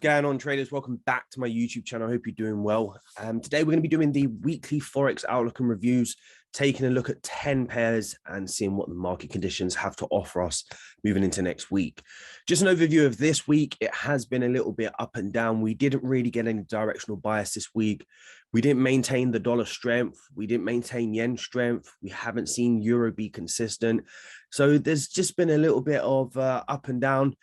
going on, traders? Welcome back to my YouTube channel. I hope you're doing well. Today we're going to be doing the weekly Forex outlook and reviews, taking a look at 10 pairs and seeing what the market conditions have to offer us moving into next week. Just an overview of this week. It has been a little bit up and down. We didn't really get any directional bias this week. We didn't maintain the dollar strength. We didn't maintain yen strength. We haven't seen euro be consistent. So there's just been a little bit of up and down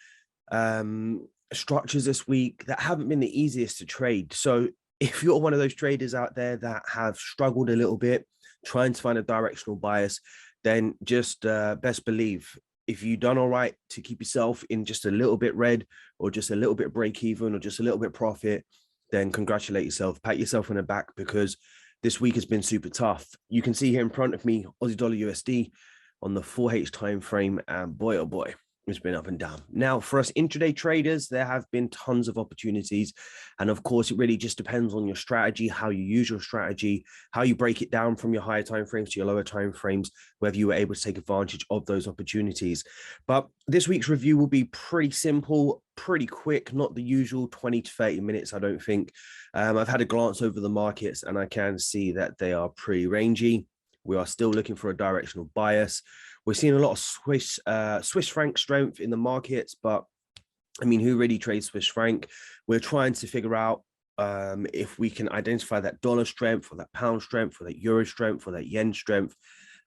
structures this week that haven't been the easiest to trade. So if you're one of those traders out there that have struggled a little bit trying to find a directional bias, then just best believe if you've done all right to keep yourself in just a little bit red or just a little bit break even or just a little bit profit, then congratulate yourself, pat yourself on the back, because this week has been super tough. You can see here in front of me Aussie Dollar USD on the 4H time frame, and boy oh boy, it's been up and down. Now, for us intraday traders, there have been tons of opportunities. And of course, it really just depends on your strategy, how you use your strategy, how you break it down from your higher time frames to your lower time frames, whether you were able to take advantage of those opportunities. But this week's review will be pretty simple, pretty quick, not the usual 20 to 30 minutes, I don't think. I've had a glance over the markets and I can see that they are pretty rangy. We are still looking for a directional bias. We're seeing a lot of Swiss franc strength in the markets, but I mean, who really trades Swiss franc? We're trying to figure out if we can identify that dollar strength or that pound strength or that euro strength or that yen strength.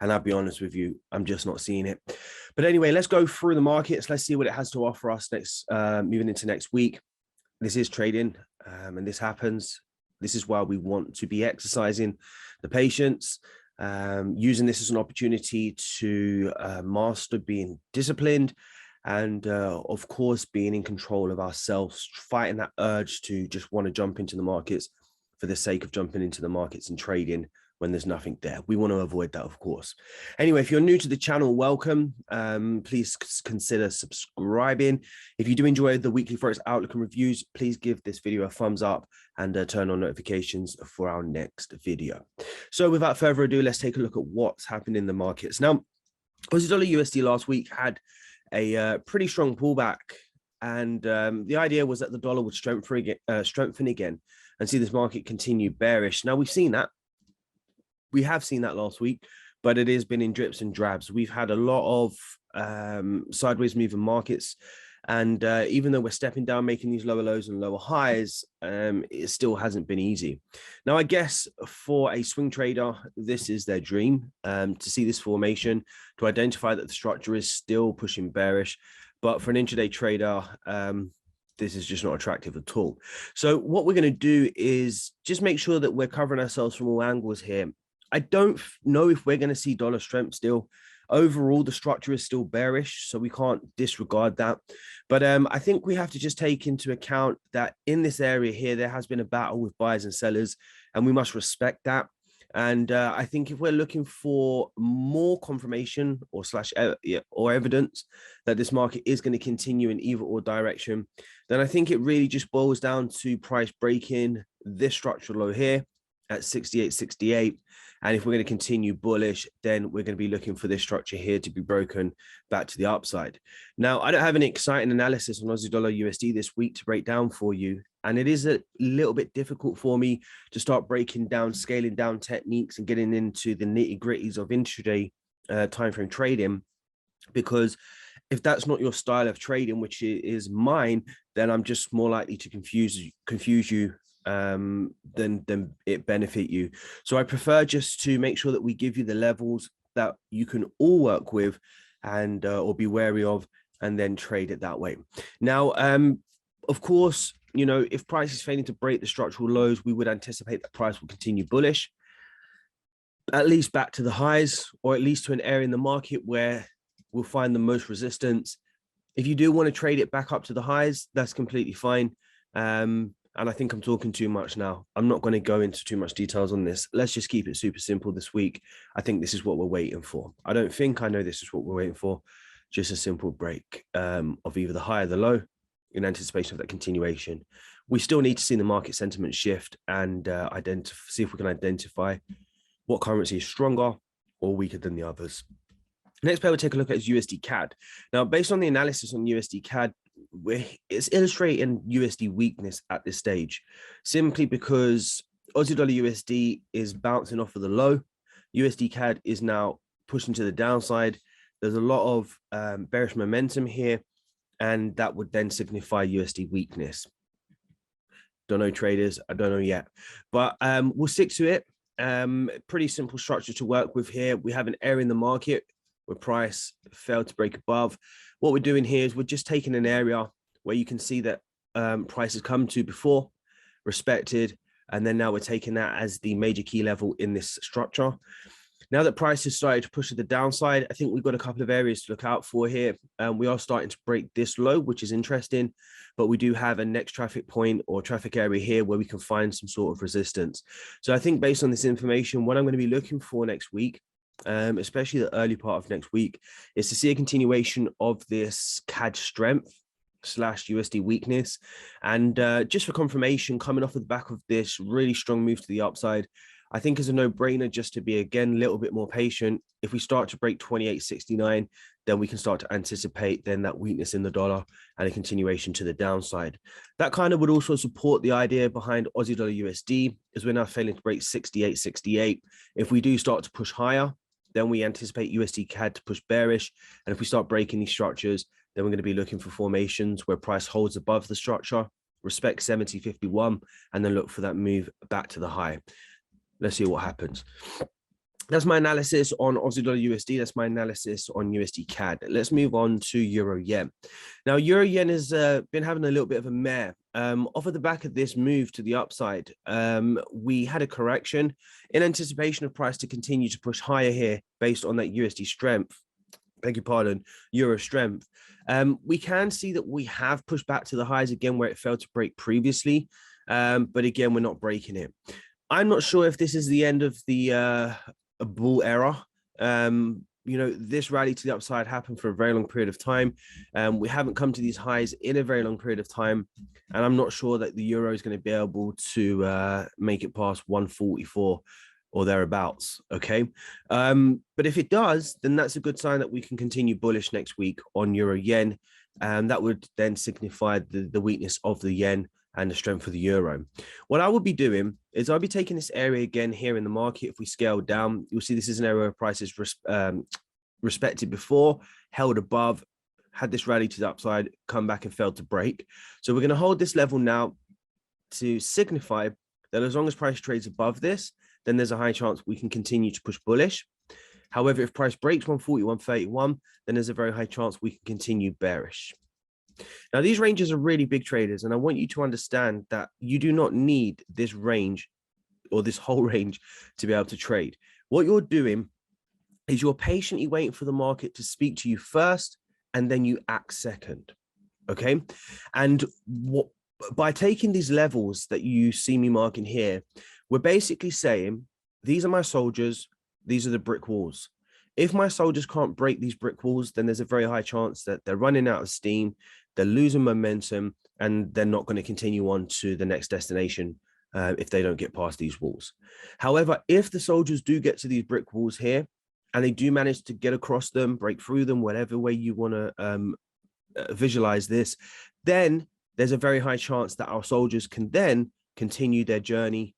And I'll be honest with you, I'm just not seeing it. But anyway, let's go through the markets. Let's see what it has to offer us next, moving into next week. This is trading, and this happens. This is why we want to be exercising the patience, using this as an opportunity to master being disciplined and of course being in control of ourselves, fighting that urge to just want to jump into the markets for the sake of jumping into the markets and trading when there's nothing there. We want to avoid that, of course. Anyway, if you're new to the channel, welcome. Please consider subscribing. If you do enjoy the weekly Forex outlook and reviews, please give this video a thumbs up and turn on notifications for our next video. So without further ado, let's take a look at what's happened in the markets. Now, Aussie Dollar USD last week had a pretty strong pullback, and the idea was that the dollar would strengthen again and see this market continue bearish. Now, we've seen that. We have seen that last week, but it has been in drips and drabs. We've had a lot of sideways moving markets. And even though we're stepping down, making these lower lows and lower highs, it still hasn't been easy. Now, I guess for a swing trader, this is their dream, to see this formation, to identify that the structure is still pushing bearish. But for an intraday trader, this is just not attractive at all. So what we're going to do is just make sure that we're covering ourselves from all angles here. I don't know if we're going to see dollar strength still. Overall, the structure is still bearish, so we can't disregard that. But I think we have to just take into account that in this area here, there has been a battle with buyers and sellers, and we must respect that. And I think if we're looking for more confirmation or evidence that this market is going to continue in either or direction, then I think it really just boils down to price breaking this structural low here at 68.68. And if we're going to continue bullish, then we're going to be looking for this structure here to be broken back to the upside. Now, I don't have any exciting analysis on Aussie Dollar USD this week to break down for you. And it is a little bit difficult for me to start breaking down, scaling down techniques and getting into the nitty gritties of intraday timeframe trading, because if that's not your style of trading, which is mine, then I'm just more likely to confuse you than it benefit you. So I prefer just to make sure that we give you the levels that you can all work with and or be wary of, and then trade it that way. Now, of course, you know, if price is failing to break the structural lows, we would anticipate that price will continue bullish, at least back to the highs, or at least to an area in the market where we'll find the most resistance. If you do want to trade it back up to the highs, that's completely fine. And I think I'm talking too much now. I'm not going to go into too much details on this. Let's just keep it super simple this week. I think this is what we're waiting for. I don't think I know this is what we're waiting for. Just a simple break of either the high or the low in anticipation of that continuation. We still need to see the market sentiment shift and see if we can identify what currency is stronger or weaker than the others. Next pair we'll take a look at is USD CAD. Now, based on the analysis on USD CAD, it's illustrating USD weakness at this stage, simply because Aussie dollar USD is bouncing off of the low. USD CAD is now pushing to the downside. There's a lot of bearish momentum here, and that would then signify USD weakness. Don't know, traders. I don't know yet, but we'll stick to it. Pretty simple structure to work with here. We have an area in the market where price failed to break above. What we're doing here is we're just taking an area where you can see that price has come to before, respected, and then now we're taking that as the major key level in this structure. Now that price has started to push to the downside, I think we've got a couple of areas to look out for here. We are starting to break this low, which is interesting, but we do have a next traffic point or traffic area here where we can find some sort of resistance. So I think based on this information, what I'm going to be looking for next week, especially the early part of next week, is to see a continuation of this CAD strength / USD weakness. And just for confirmation, coming off of the back of this really strong move to the upside, I think it's a no-brainer just to be, again, a little bit more patient. If we start to break 28.69, then we can start to anticipate then that weakness in the dollar and a continuation to the downside. That kind of would also support the idea behind Aussie dollar USD, as we're now failing to break 68.68. If we do start to push higher, then we anticipate USD CAD to push bearish. And if we start breaking these structures, then we're going to be looking for formations where price holds above the structure, respect 70.51, and then look for that move back to the high. Let's see what happens. That's my analysis on Aussie dollar USD. That's my analysis on USD CAD. Let's move on to Euro Yen. Now, Euro Yen has been having a little bit of a mare. Off of the back of this move to the upside, we had a correction in anticipation of price to continue to push higher here based on that USD strength. Beg your pardon, Euro strength. We can see that we have pushed back to the highs again where it failed to break previously. But again, we're not breaking it. I'm not sure if this is the end of the bull era. You know, this rally to the upside happened for a very long period of time. We haven't come to these highs in a very long period of time. And I'm not sure that the euro is going to be able to make it past 144 or thereabouts. Okay. But if it does, then that's a good sign that we can continue bullish next week on euro yen. And that would then signify the weakness of the yen and the strength of the euro. What I will be doing is I'll be taking this area again here in the market. If we scale down, you'll see this is an area where prices respected before, held above, had this rally to the upside, come back and failed to break. So we're going to hold this level now to signify that as long as price trades above this, then there's a high chance we can continue to push bullish. However, if price breaks 141.31, then there's a very high chance we can continue bearish. Now, these ranges are really big, traders, and I want you to understand that you do not need this range or this whole range to be able to trade. What you're doing is you're patiently waiting for the market to speak to you first, and then you act second, okay? And by taking these levels that you see me marking here, we're basically saying, these are my soldiers, these are the brick walls. If my soldiers can't break these brick walls, then there's a very high chance that they're running out of steam, they're losing momentum, and they're not going to continue on to the next destination if they don't get past these walls. However, if the soldiers do get to these brick walls here, and they do manage to get across them, break through them, whatever way you want to visualize this, then there's a very high chance that our soldiers can then continue their journey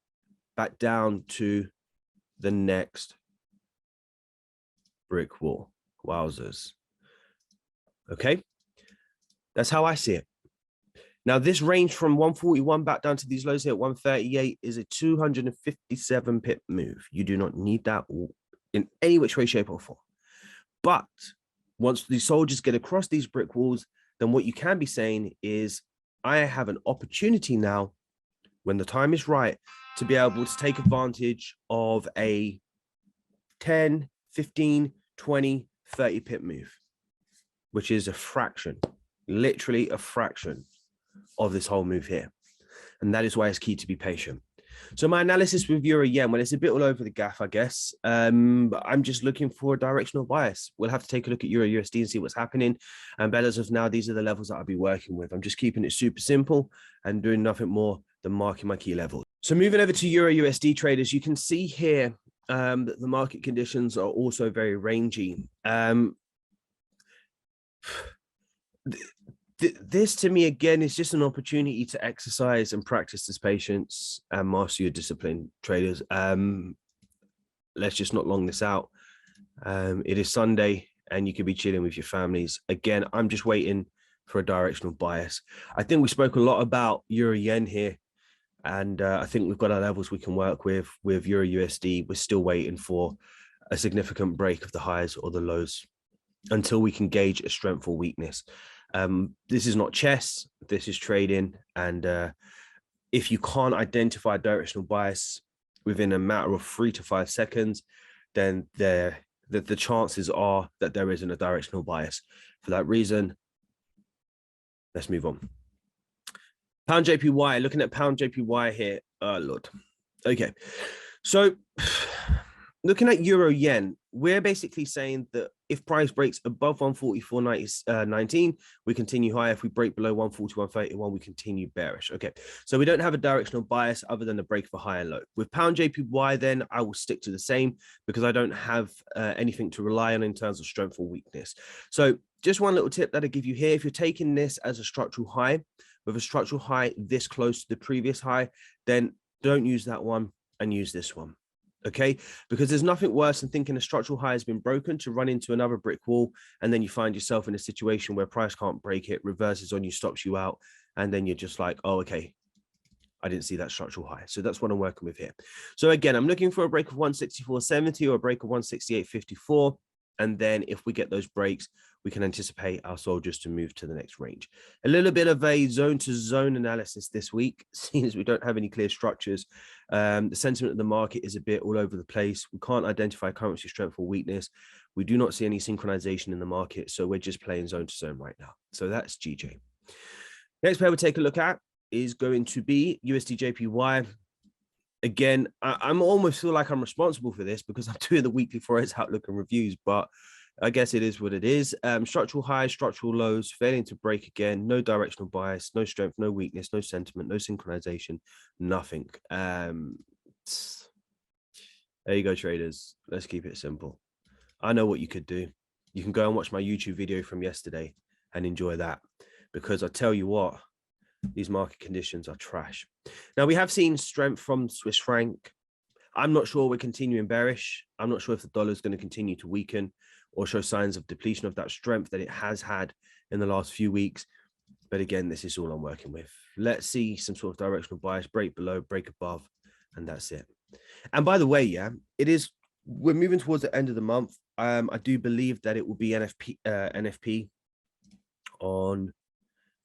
back down to the next brick wall. Wowzers. Okay, that's how I see it. Now, this range from 141 back down to these lows here at 138 is a 257 pip move. You do not need that in any which way, shape, or form. But once the soldiers get across these brick walls, then what you can be saying is, I have an opportunity now, when the time is right, to be able to take advantage of a 10, 15, 20, 30 pip move, which is a fraction, literally a fraction of this whole move here. And that is why it's key to be patient. So my analysis with Euro Yen, well, it's a bit all over the gaff, I guess. But I'm just looking for a directional bias. We'll have to take a look at Euro USD and see what's happening. And but as of now, these are the levels that I'll be working with. I'm just keeping it super simple and doing nothing more than marking my key levels. So moving over to Euro USD traders, you can see here that the market conditions are also very rangy. This to me again is just an opportunity to exercise and practice this patience and master your discipline, traders. Let's just not long this out. It is Sunday and you could be chilling with your families. Again, I'm just waiting for a directional bias. I think we spoke a lot about euro yen here, and I think we've got our levels we can work with euro USD. We're still waiting for a significant break of the highs or the lows until we can gauge a strength or weakness. This is not chess, this is trading. And if you can't identify directional bias within a matter of 3 to 5 seconds, then the chances are that there isn't a directional bias. For that reason, let's move on. Pound JPY, looking at pound JPY here. Oh, Lord. Okay. So looking at euro yen, we're basically saying that if price breaks above 144.19, we continue higher. If we break below 141.31, we continue bearish. Okay, so we don't have a directional bias other than the break of a high and low. With pound JPY, then I will stick to the same because I don't have anything to rely on in terms of strength or weakness. So just one little tip that I give you here: if you're taking this as a structural high, with a structural high this close to the previous high, then don't use that one and use this one. Okay, because there's nothing worse than thinking a structural high has been broken to run into another brick wall, and then you find yourself in a situation where price can't break it, reverses on you, stops you out, and then you're just like, oh, okay, I didn't see that structural high. So that's what I'm working with here. So again, I'm looking for a break of 164.70 or a break of 168.54. And then if we get those breaks, we can anticipate our soldiers to move to the next range. A little bit of a zone to zone analysis this week, seeing as we don't have any clear structures. The sentiment of the market is a bit all over the place. We can't identify currency strength or weakness. We do not see any synchronization in the market. So we're just playing zone to zone right now. So that's GJ. Next pair we'll take a look at is going to be USD JPY. Again, I'm almost feel like I'm responsible for this because I'm doing the weekly Forex outlook and reviews, but I guess it is what it is. Structural highs, structural lows, failing to break again, no directional bias, no strength, no weakness, no sentiment, no synchronization, nothing. There you go, traders. Let's keep it simple. I know what you could do. You can go and watch my YouTube video from yesterday and enjoy that, because I tell you what, these market conditions are trash. Now, we have seen strength from Swiss franc. I'm not sure we're continuing bearish. I'm not sure if the dollar is going to continue to weaken or show signs of depletion of that strength that it has had in the last few weeks. But again, this is all I'm working with. Let's see some sort of directional bias, break below, break above, and that's it. And by the way, yeah, we're moving towards the end of the month. I do believe that it will be NFP on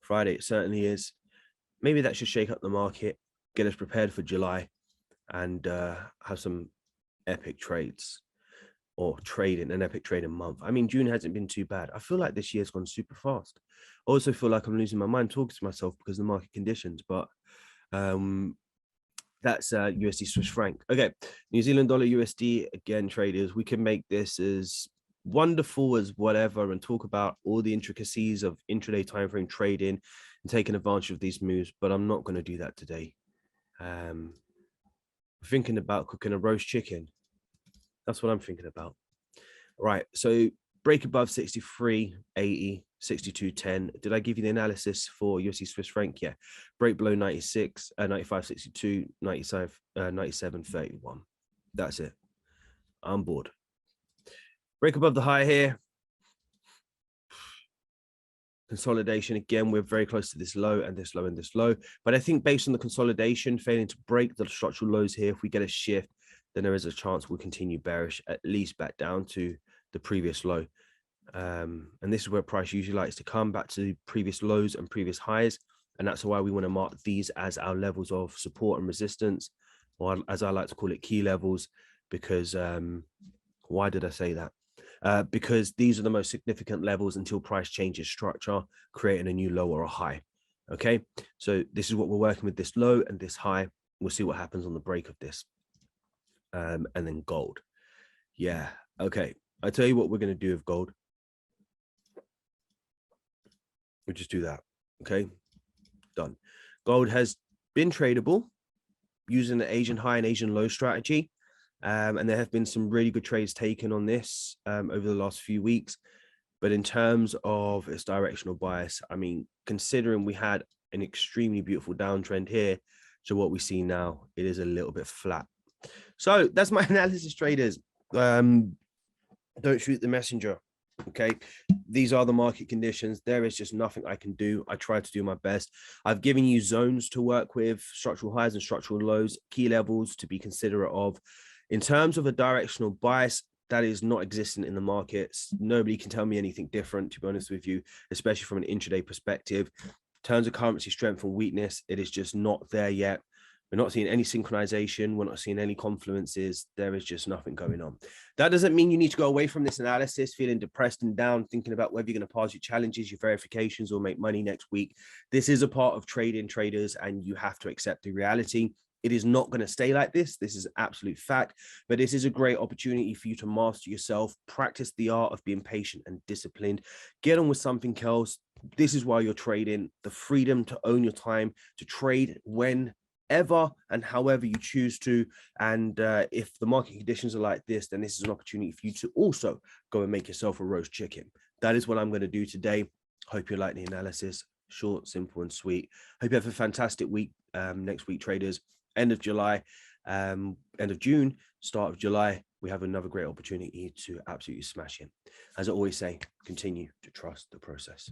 Friday. It certainly is. Maybe that should shake up the market, get us prepared for July, and have some epic trades or an epic trading month. I mean, June hasn't been too bad. I feel like this year's gone super fast. I also feel like I'm losing my mind talking to myself because of the market conditions, but that's USD Swiss franc. Okay, New Zealand dollar USD, again, traders, we can make this as wonderful as whatever and talk about all the intricacies of intraday timeframe trading and taking advantage of these moves, but I'm not going to do that today. Thinking about cooking a roast chicken. That's what I'm thinking about. Right, so break above 63.80, 62.10. Did I give you the analysis for USD Swiss franc? Yeah. Break below 96, 95.62, 97.31. That's it. I'm bored. Break above the high here. Consolidation again, we're very close to this low and this low and this low, but I think based on the consolidation failing to break the structural lows here, if we get a shift, then there is a chance we'll continue bearish, at least back down to the previous low. And this is where price usually likes to come back to the previous lows and previous highs, and that's why we want to mark these as our levels of support and resistance, or as I like to call it, key levels, because why did I say that? Because these are the most significant levels until price changes structure, creating a new low or a high. Okay, so this is what we're working with, this low and this high. We'll see what happens on the break of this. And then gold. Yeah, okay. I'll tell you what we're going to do with gold. We'll just do that. Okay, done. Gold has been tradable using the Asian high and Asian low strategy. And there have been some really good trades taken on this over the last few weeks. But in terms of its directional bias, I mean, considering we had an extremely beautiful downtrend here to what we see now, it is a little bit flat. So that's my analysis, traders. Don't shoot the messenger. Okay, these are the market conditions. There is just nothing I can do. I try to do my best. I've given you zones to work with, structural highs and structural lows, key levels to be considerate of. In terms of a directional bias, that is not existent in the markets. Nobody can tell me anything different, to be honest with you, especially from an intraday perspective. In terms of currency strength and weakness, it is just not there yet. We're not seeing any synchronization. We're not seeing any confluences. There is just nothing going on. That doesn't mean you need to go away from this analysis feeling depressed and down, thinking about whether you're going to pass your challenges, your verifications, or make money next week. This is a part of trading, traders, and you have to accept the reality. It is not going to stay like this. This is absolute fact, but this is a great opportunity for you to master yourself, practice the art of being patient and disciplined, get on with something else. This is why you're trading, the freedom to own your time, to trade whenever and however you choose to. And if the market conditions are like this, then this is an opportunity for you to also go and make yourself a roast chicken. That is what I'm going to do today. Hope you like the analysis. Short, simple, and sweet. Hope you have a fantastic week next week, traders. End of July, end of June, start of July, we have another great opportunity to absolutely smash in. As I always say, continue to trust the process.